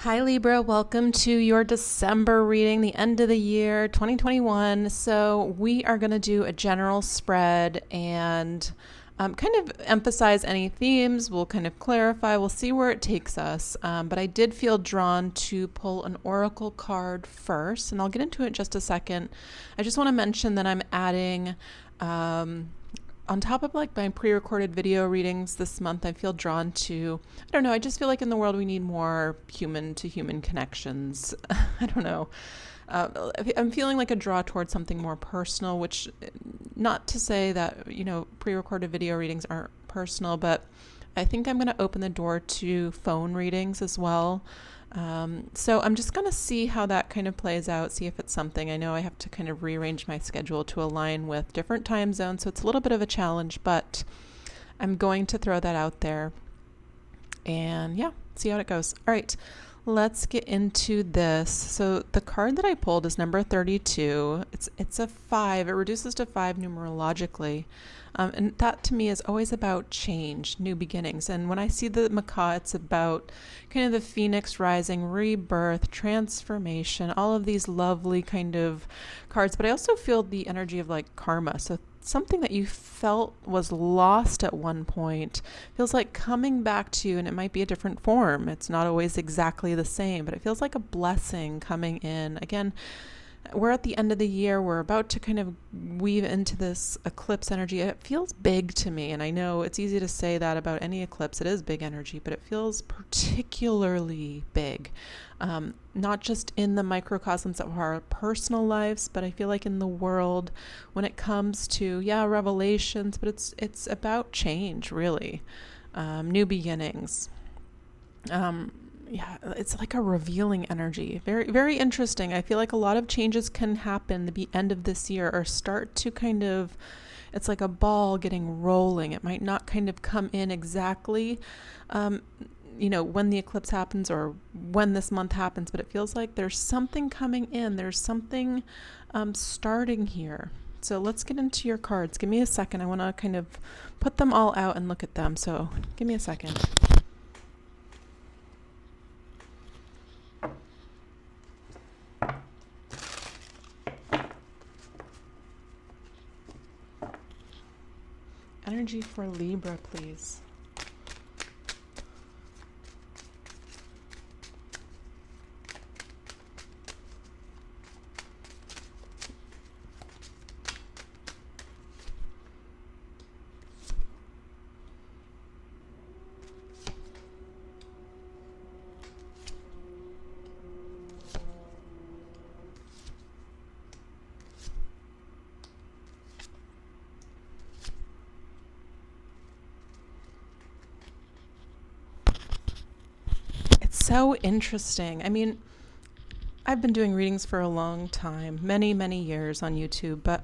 Hi Libra, welcome to your December reading, the end of the year 2021. So we are going to do a general spread and kind of emphasize any themes. We'll kind of clarify. We'll see where it takes us. But I did feel drawn to pull an oracle card first, and I'll get into it in just a second. I just want to mention that I'm adding on top of like my pre-recorded video readings this month, I feel drawn to, I don't know, I just feel like in the world we need more human to human connections. I don't know. I'm feeling like a draw towards something more personal, which not to say that, pre-recorded video readings aren't personal, but I think I'm going to open the door to phone readings as well. So I'm just going to see how that kind of plays out, see if it's something. I know I have to kind of rearrange my schedule to align with different time zones, so it's a little bit of a challenge, but I'm going to throw that out there and yeah, see how it goes. All right, let's get into this. So the card that I pulled is number 32. It's a 5. It reduces to 5 numerologically. And that to me is always about change, new beginnings. And when I see the macaw, it's about kind of the phoenix rising, rebirth, transformation, all of these lovely kind of cards. But I also feel the energy of like karma. So something that you felt was lost at one point feels like coming back to you, and it might be a different form. It's not always exactly the same, but it feels like a blessing coming in. Again, we're at the end of the year. We're about to kind of weave into this eclipse energy. It feels big to me, and I know it's easy to say that about any eclipse. It is big energy, but it feels particularly big. Not just in the microcosms of our personal lives, but I feel like in the world when it comes to, revelations, but it's about change, really. New beginnings. It's like a revealing energy. Very, very interesting. I feel like a lot of changes can happen at the end of this year or start to kind of, it's like a ball getting rolling. It might not kind of come in exactly, when the eclipse happens or when this month happens, but it feels like there's something coming in. There's something starting here. So let's get into your cards. Give me a second. I want to kind of put them all out and look at them. So give me a second. Energy for Libra, please. So interesting. I mean, I've been doing readings for a long time, many, many years on YouTube, but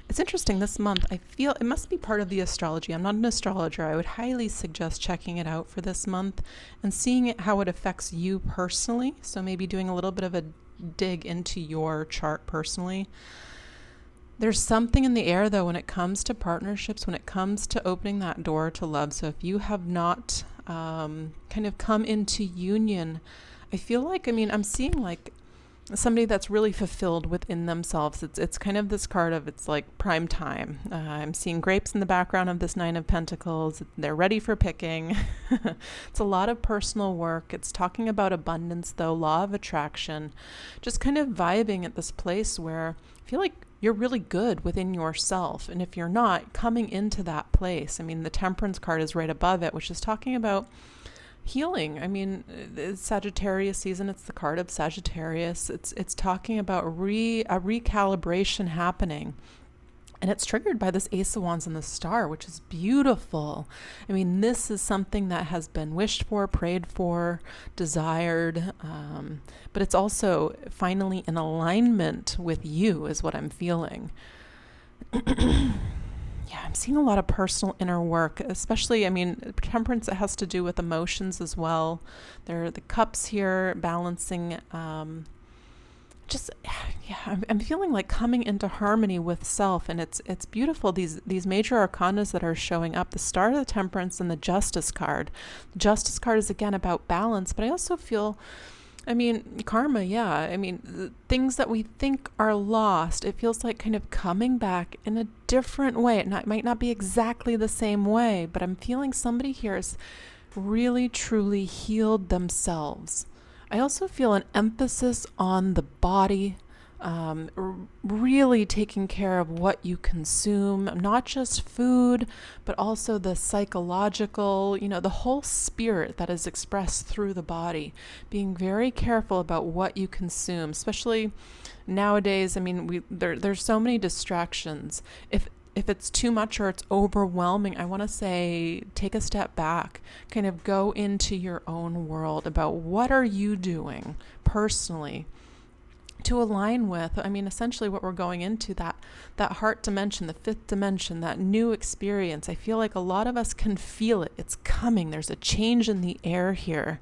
it's interesting this month. I feel it must be part of the astrology. I'm not an astrologer. I would highly suggest checking it out for this month and seeing how it affects you personally. So maybe doing a little bit of a dig into your chart personally. There's something in the air, though, when it comes to partnerships, when it comes to opening that door to love. So if you have not kind of come into union, I feel like, I'm seeing like somebody that's really fulfilled within themselves. It's kind of this card of, it's like prime time. I'm seeing grapes in the background of this 9 of Pentacles. They're ready for picking. It's a lot of personal work. It's talking about abundance, though, law of attraction, just kind of vibing at this place where I feel like you're really good within yourself. And if you're not, coming into that place. The Temperance card is right above it, which is talking about healing. It's Sagittarius season. It's the card of Sagittarius. It's talking about a recalibration happening. And it's triggered by this Ace of Wands and the Star, which is beautiful. This is something that has been wished for, prayed for, desired. But it's also finally in alignment with you is what I'm feeling. Yeah, I'm seeing a lot of personal inner work, especially, Temperance, it has to do with emotions as well. There are the cups here balancing just, yeah, I'm feeling like coming into harmony with self, and it's beautiful. These major arcanas that are showing up: the Star of the Temperance and the Justice card. The Justice card is again about balance, but I also feel, I mean, karma, yeah. I mean, things that we think are lost, it feels like kind of coming back in a different way. It might not be exactly the same way, but I'm feeling somebody here has really, truly healed themselves. I also feel an emphasis on the body, really taking care of what you consume, not just food, but also the psychological, the whole spirit that is expressed through the body. Being very careful about what you consume, especially nowadays. I mean, there's so many distractions. If it's too much or it's overwhelming, I want to say take a step back, kind of go into your own world about what are you doing personally to align with, I mean, essentially what we're going into, that heart dimension, the fifth dimension, that new experience. I feel like a lot of us can feel it. It's coming. There's a change in the air here.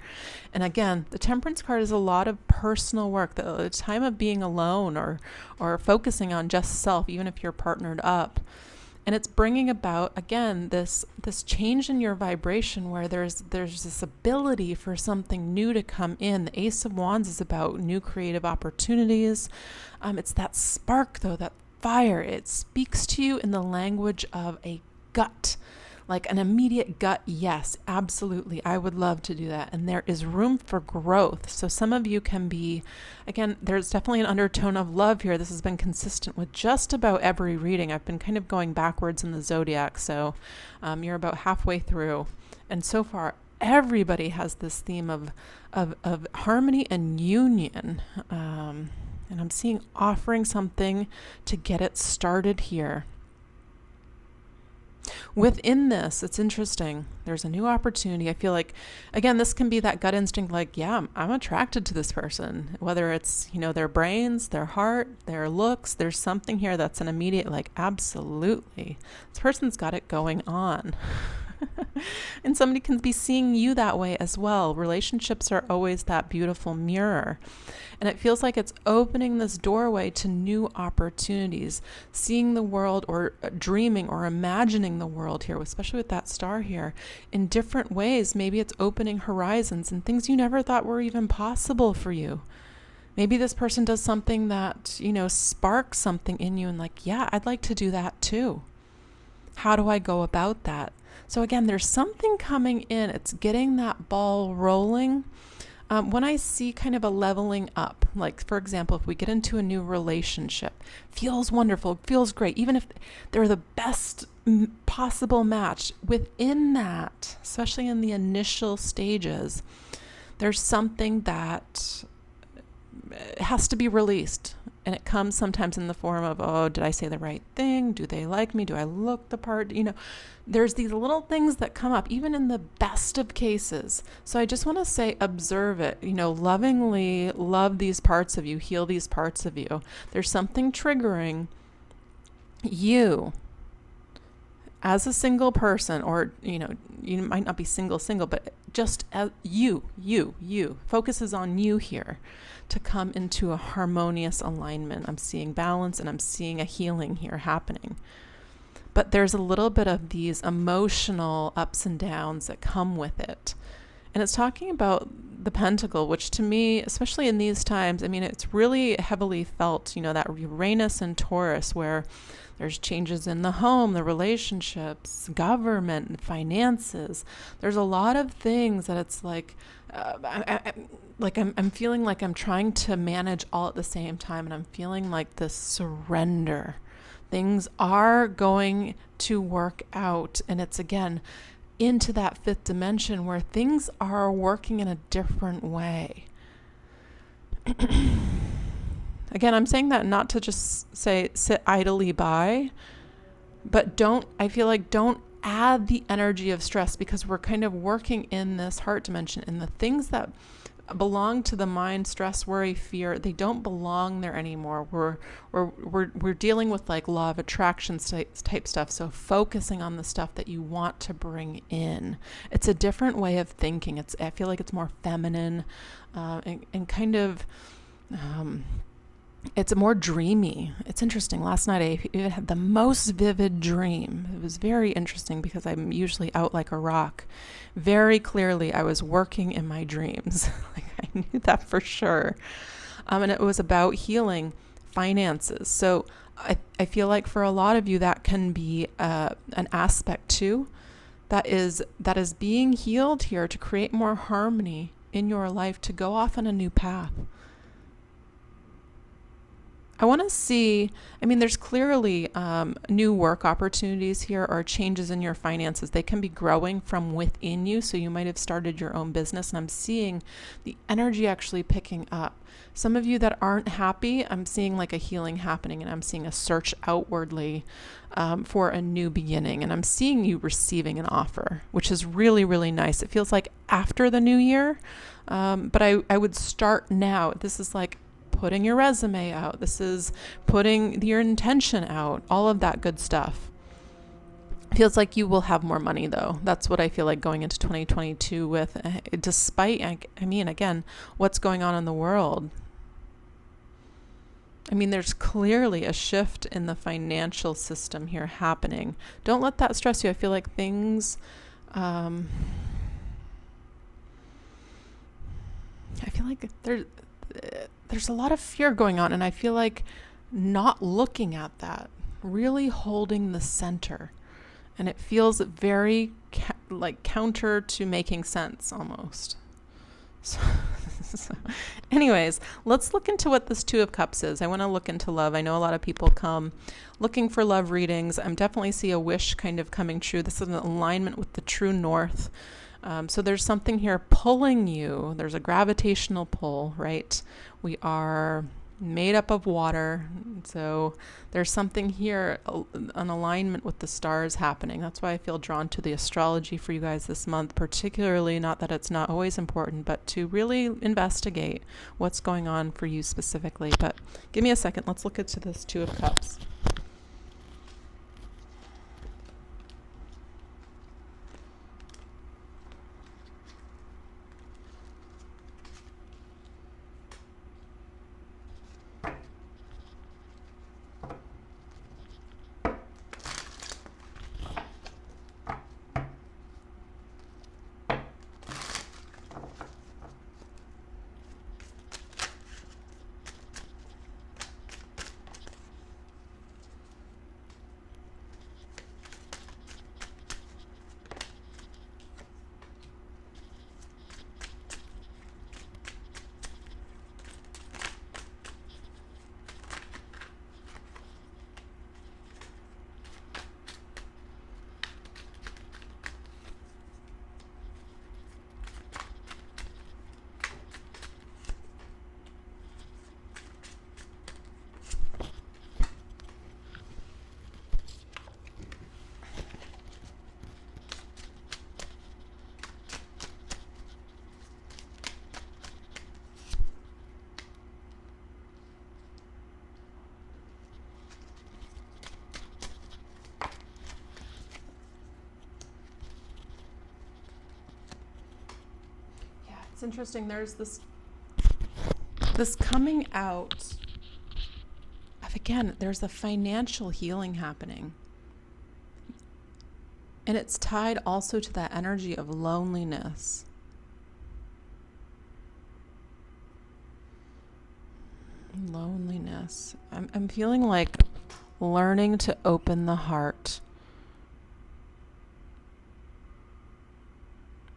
And again, the Temperance card is a lot of personal work, the time of being alone or focusing on just self, even if you're partnered up. And it's bringing about, again, this change in your vibration where there's this ability for something new to come in. The Ace of Wands is about new creative opportunities. It's that spark, though, that fire. It speaks to you in the language of a gut, like an immediate gut. Yes, absolutely. I would love to do that. And there is room for growth. So some of you can be, again, there's definitely an undertone of love here. This has been consistent with just about every reading. I've been kind of going backwards in the zodiac. So you're about halfway through. And so far, everybody has this theme of harmony and union. And I'm seeing offering something to get it started here. Within this, it's interesting. There's a new opportunity. I feel like, again, this can be that gut instinct, like, yeah, I'm attracted to this person, whether it's, their brains, their heart, their looks. There's something here that's an immediate, like, absolutely. This person's got it going on. And somebody can be seeing you that way as well. Relationships are always that beautiful mirror. And it feels like it's opening this doorway to new opportunities, seeing the world or dreaming or imagining the world here, especially with that star here, in different ways. Maybe it's opening horizons and things you never thought were even possible for you. Maybe this person does something that, sparks something in you and like, yeah, I'd like to do that too. How do I go about that? So again, there's something coming in. It's getting that ball rolling. When I see kind of a leveling up, like, for example, if we get into a new relationship, feels wonderful, feels great, even if they're the best possible match, within that, especially in the initial stages, there's something that has to be released. And it comes sometimes in the form of, oh, did I say the right thing? Do they like me? Do I look the part? There's these little things that come up, even in the best of cases. So I just want to say, observe it, lovingly love these parts of you, heal these parts of you. There's something triggering you as a single person, or, you might not be single, but just as you focuses on you here to come into a harmonious alignment. I'm seeing balance and I'm seeing a healing here happening. But there's a little bit of these emotional ups and downs that come with it. And it's talking about the pentacle, which to me, especially in these times, I mean, it's really heavily felt, that Uranus and Taurus, where there's changes in the home, the relationships, government, finances. There's a lot of things that it's like, I'm feeling like I'm trying to manage all at the same time, and I'm feeling like this surrender. Things are going to work out, and it's again into that fifth dimension where things are working in a different way. Again, I'm saying that not to just say sit idly by, but don't add the energy of stress, because we're kind of working in this heart dimension, and the things that belong to the mind, stress, worry, fear, they don't belong there anymore. We're dealing with like law of attraction type stuff. So focusing on the stuff that you want to bring in. It's a different way of thinking. I feel like it's more feminine, and kind of It's more dreamy. It's interesting. Last night I had the most vivid dream. It was very interesting because I'm usually out like a rock. Very clearly, I was working in my dreams. Like I knew that for sure. And it was about healing finances. So I feel like for a lot of you, that can be an aspect too. That is being healed here to create more harmony in your life, to go off on a new path. I want to see, there's clearly new work opportunities here or changes in your finances. They can be growing from within you. So you might have started your own business, and I'm seeing the energy actually picking up. Some of you that aren't happy, I'm seeing like a healing happening, and I'm seeing a search outwardly for a new beginning. And I'm seeing you receiving an offer, which is really, really nice. It feels like after the new year, but I would start now. This is like putting your resume out. This is putting your intention out, all of that good stuff. Feels like you will have more money though. That's what I feel like going into 2022 with, despite, again, what's going on in the world. There's clearly a shift in the financial system here happening. Don't let that stress you. I feel like things, I feel like there's a lot of fear going on, and I feel like not looking at that, really holding the center, and it feels very counter to making sense almost. So anyways, let's look into what this Two of Cups is. I want to look into love. I know a lot of people come looking for love readings. I'm definitely see a wish kind of coming true. This is an alignment with the true north. So there's something here pulling you. There's a gravitational pull, right? We are made up of water. So there's something here, an alignment with the stars happening. That's why I feel drawn to the astrology for you guys this month, particularly, not that it's not always important, but to really investigate what's going on for you specifically. But give me a second. Let's look into this Two of Cups. It's interesting. There's this coming out of, again, there's a financial healing happening. And it's tied also to that energy of loneliness. Loneliness. I'm feeling like learning to open the heart.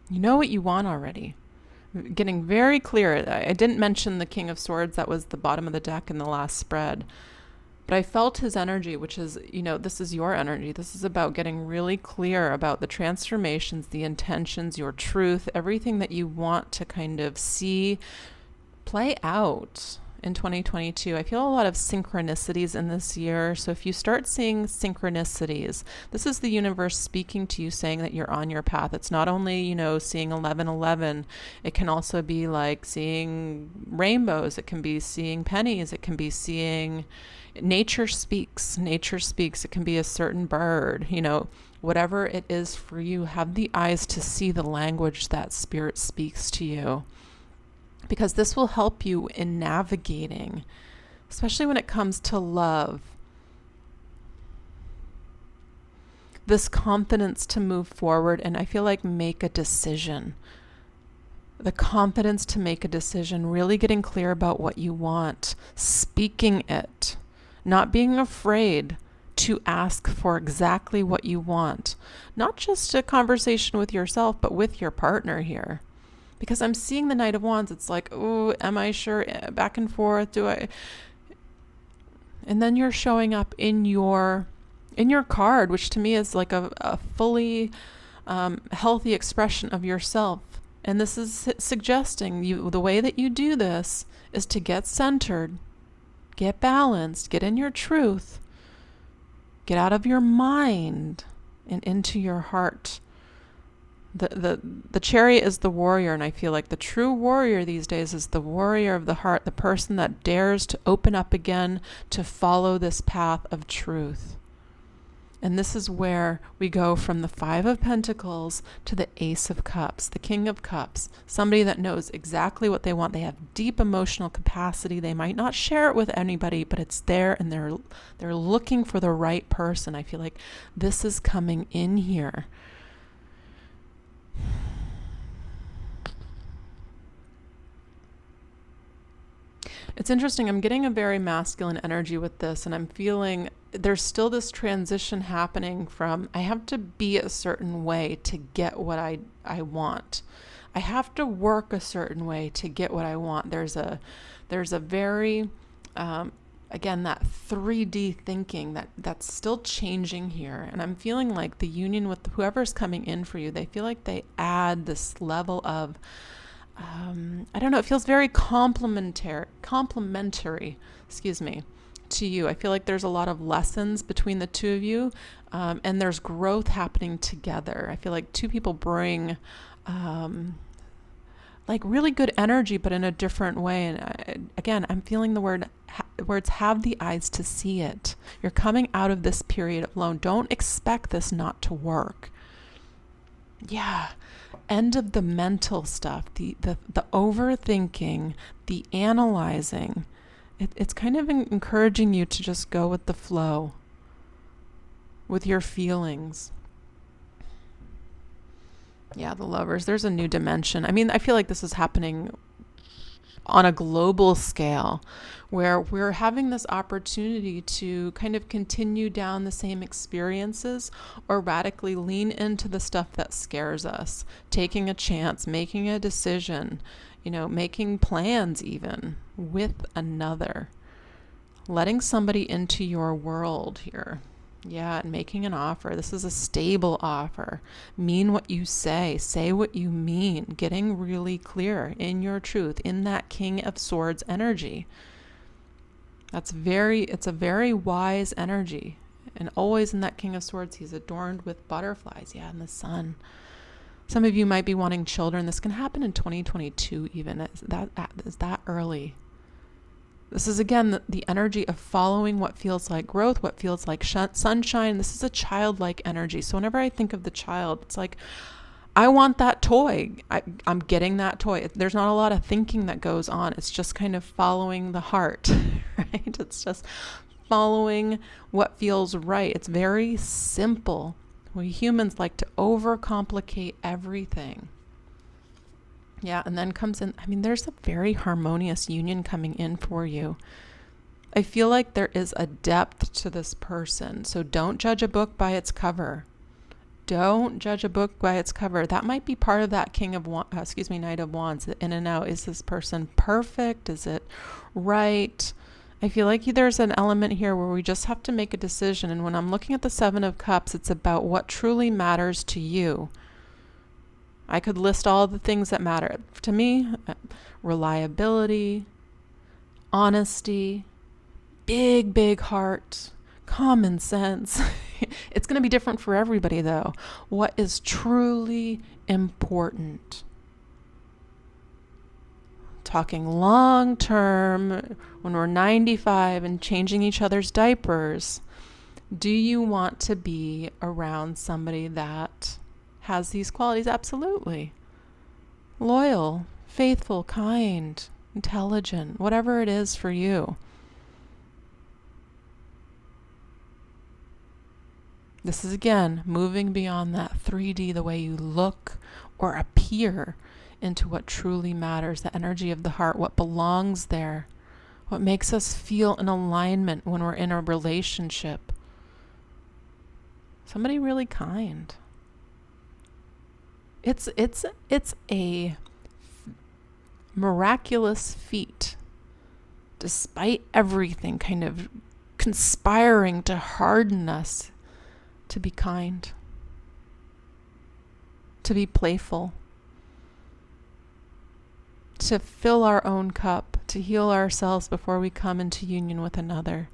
You know what you want already. Getting very clear. I didn't mention the King of Swords. That was the bottom of the deck in the last spread. But I felt his energy, which is, this is your energy. This is about getting really clear about the transformations, the intentions, your truth, everything that you want to kind of see play out in 2022. I feel a lot of synchronicities in this year. So if you start seeing synchronicities, this is the universe speaking to you, saying that you're on your path. It's not only, seeing 1111. It can also be like seeing rainbows. It can be seeing pennies. It can be seeing nature speaks. Nature speaks. It can be a certain bird, whatever it is for you. Have the eyes to see the language that spirit speaks to you, because this will help you in navigating especially when it comes to love. This confidence to move forward and I feel like make a decision. The confidence to make a decision, really getting clear about what you want, speaking it, not being afraid to ask for exactly what you want. Not just a conversation with yourself, but with your partner here. Because I'm seeing the Knight of Wands. It's like, oh, am I sure? Back and forth. Do I? And then you're showing up in your card, which to me is like a fully healthy expression of yourself. And this is suggesting the way that you do this is to get centered, get balanced, get in your truth, get out of your mind and into your heart. The chariot is the warrior, and I feel like the true warrior these days is the warrior of the heart, the person that dares to open up again, to follow this path of truth. And this is where we go from the Five of Pentacles to the Ace of Cups, the King of Cups, somebody that knows exactly what they want. They have deep emotional capacity. They might not share it with anybody, but it's there, and they're looking for the right person. I feel like this is coming in here. It's interesting. I'm getting a very masculine energy with this, and I'm feeling there's still this transition happening from I have to be a certain way to get what I want. I have to work a certain way to get what I want. There's a very again, that 3D thinking that's still changing here. And I'm feeling like the union with whoever's coming in for you, they feel like they add this level of I don't know, it feels very complementary, to you. I feel like there's a lot of lessons between the two of you, and there's growth happening together. I feel like two people bring like really good energy, but in a different way. And again, I'm feeling the words have the eyes to see it. You're coming out of this period alone. Don't expect this not to work. Yeah. End of the mental stuff, the overthinking, the analyzing. It's kind of encouraging you to just go with the flow, with your feelings. Yeah, the Lovers, there's a new dimension. I mean, I feel like this is happening on a global scale where we're having this opportunity to kind of continue down the same experiences or radically lean into the stuff that scares us, taking a chance, making a decision, making plans even with another, letting somebody into your world here. Yeah, and making an offer. This is a stable offer. Mean what you say what you mean, getting really clear in your truth, in that King of Swords energy. It's a very wise energy. And always in that King of Swords, he's adorned with butterflies, and the sun. Some of you might be wanting children. This can happen in 2022 even. Is that early? This is, again, the energy of following what feels like growth, what feels like sunshine. This is a childlike energy. So whenever I think of the child, it's like, I want that toy. I'm getting that toy. There's not a lot of thinking that goes on. It's just kind of following the heart, right? It's just following what feels right. It's very simple. We humans like to overcomplicate everything. Yeah, and then comes in, there's a very harmonious union coming in for you. I feel like there is a depth to this person. So don't judge a book by its cover. Don't judge a book by its cover. That might be part of that Knight of Wands, the in and out. Is this person perfect? Is it right? I feel like there's an element here where we just have to make a decision. And when I'm looking at the Seven of Cups, it's about what truly matters to you. I could list all the things that matter to me: reliability, honesty, big heart, common sense. It's going to be different for everybody, though. What is truly important? Talking long term, when we're 95 and changing each other's diapers, do you want to be around somebody that has these qualities? Absolutely. Loyal, faithful, kind, intelligent, whatever it is for you. This is, again, moving beyond that 3D, the way you look or appear, into what truly matters, the energy of the heart, what belongs there, what makes us feel in alignment when we're in a relationship. Somebody really kind. It's a miraculous feat, despite everything kind of conspiring to harden us, to be kind, to be playful, to fill our own cup, to heal ourselves before we come into union with another.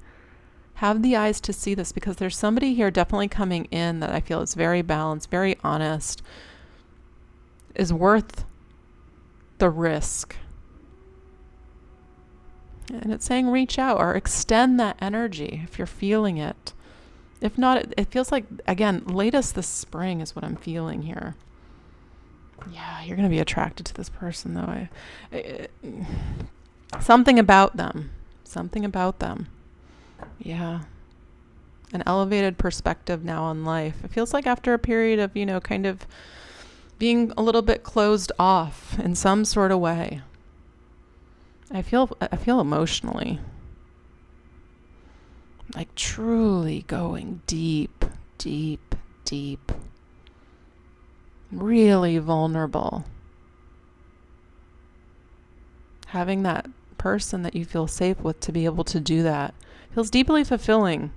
Have the eyes to see this, because there's somebody here definitely coming in that I feel is very balanced, very honest, is worth the risk. And it's saying reach out or extend that energy if you're feeling it. If not, it feels like, again, latest this spring is what I'm feeling here. Yeah, you're going to be attracted to this person, though. Something about them. Something about them. Yeah. An elevated perspective now on life. It feels like after a period of, kind of being a little bit closed off in some sort of way. I feel emotionally like truly going deep, deep, deep. Really vulnerable. Having that person that you feel safe with to be able to do that feels deeply fulfilling,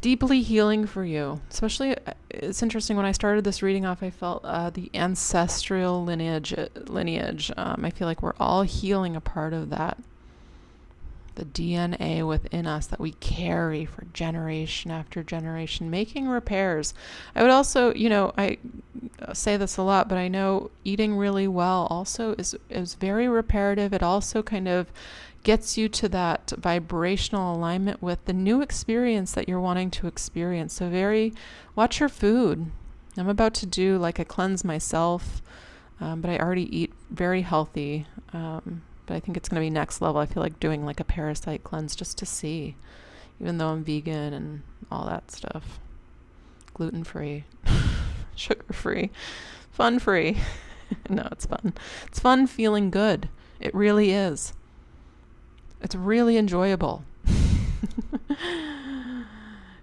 deeply healing for you. Especially, it's interesting, when I started this reading off, I felt the ancestral lineage. I feel like we're all healing a part of that. The DNA within us that we carry for generation after generation, making repairs. I would also, I say this a lot, but I know eating really well also is very reparative. It also kind of gets you to that vibrational alignment with the new experience that you're wanting to experience. So watch your food. I'm about to do like a cleanse myself, but I already eat very healthy. But I think it's going to be next level. I feel like doing like a parasite cleanse just to see, even though I'm vegan and all that stuff. Gluten-free, sugar-free, fun-free. No, it's fun. It's fun feeling good. It really is. It's really enjoyable. All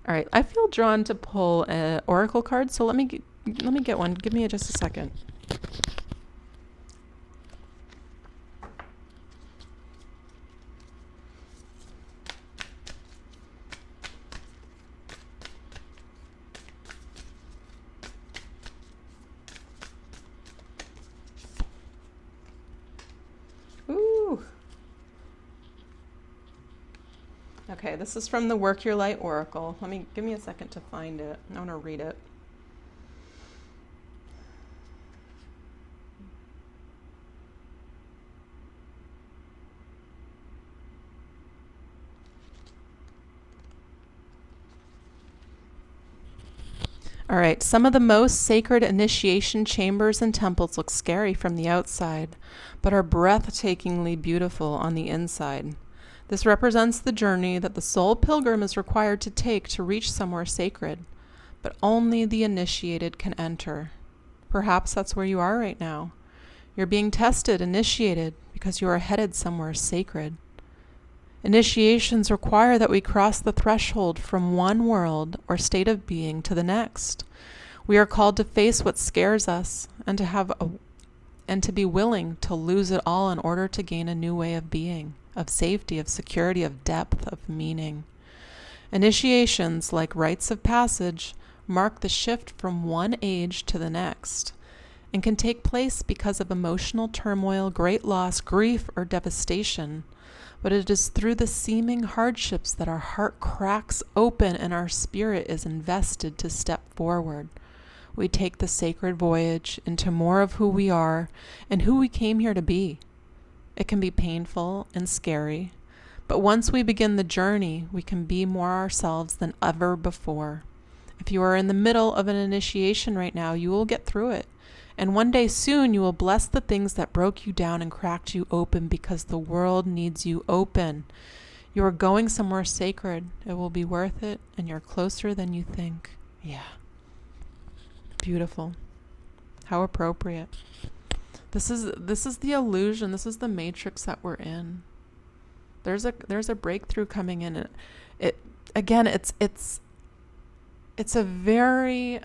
right. I feel drawn to pull an oracle card. So let me get one. Give me just a second. Okay, this is from the Work Your Light Oracle. Give me a second to find it. I want to read it. All right, some of the most sacred initiation chambers and temples look scary from the outside, but are breathtakingly beautiful on the inside. This represents the journey that the soul pilgrim is required to take to reach somewhere sacred, but only the initiated can enter. Perhaps that's where you are right now. You're being tested, initiated, because you are headed somewhere sacred. Initiations require that we cross the threshold from one world or state of being to the next. We are called to face what scares us and to be willing to lose it all in order to gain a new way of being, of safety, of security, of depth, of meaning. Initiations, like rites of passage, mark the shift from one age to the next and can take place because of emotional turmoil, great loss, grief, or devastation. But it is through the seeming hardships that our heart cracks open and our spirit is invested to step forward. We take the sacred voyage into more of who we are and who we came here to be. It can be painful and scary, but once we begin the journey, we can be more ourselves than ever before. If you are in the middle of an initiation right now, you will get through it. And one day soon you will bless the things that broke you down and cracked you open, because the world needs you open. You are going somewhere sacred. It will be worth it, and you're closer than you think. Yeah. Beautiful. How appropriate. This is the illusion. This is the matrix that we're in. There's a breakthrough coming in. It again, it's a very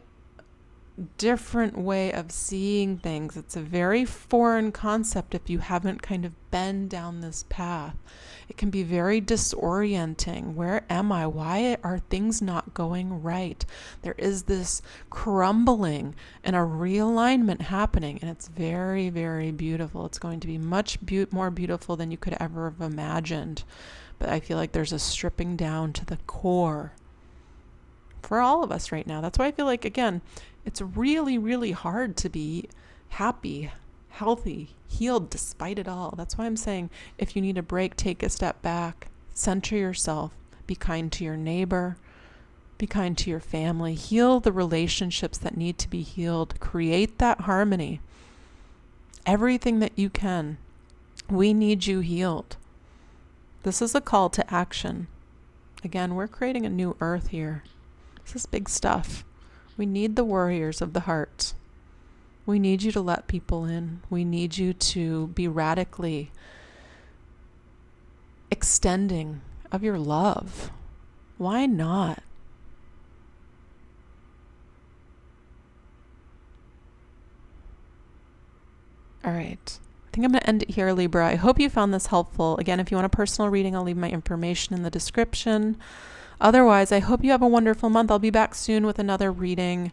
different way of seeing things. It's a very foreign concept if you haven't kind of been down this path. It can be very disorienting. Where am I? Why are things not going right? There is this crumbling and a realignment happening, and it's very, very beautiful. It's going to be much more beautiful than you could ever have imagined. But I feel like there's a stripping down to the core for all of us right now. That's why I feel like, again, it's really, really hard to be happy, healthy, healed despite it all. That's why I'm saying, if you need a break, take a step back, center yourself, be kind to your neighbor, be kind to your family, heal the relationships that need to be healed, create that harmony. Everything that you can. We need you healed. This is a call to action. Again, we're creating a new earth here. This is big stuff. We need the warriors of the heart. We need you to let people in. We need you to be radically extending of your love. Why not? All right. I think I'm going to end it here, Libra. I hope you found this helpful. Again, if you want a personal reading, I'll leave my information in the description. Otherwise, I hope you have a wonderful month. I'll be back soon with another reading,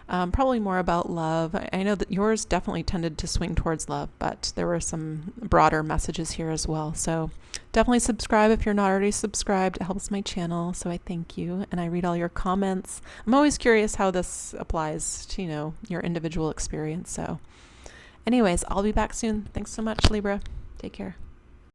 probably more about love. I know that yours definitely tended to swing towards love, but there were some broader messages here as well. So definitely subscribe if you're not already subscribed. It helps my channel, so I thank you. And I read all your comments. I'm always curious how this applies to, your individual experience. So anyways, I'll be back soon. Thanks so much, Libra. Take care.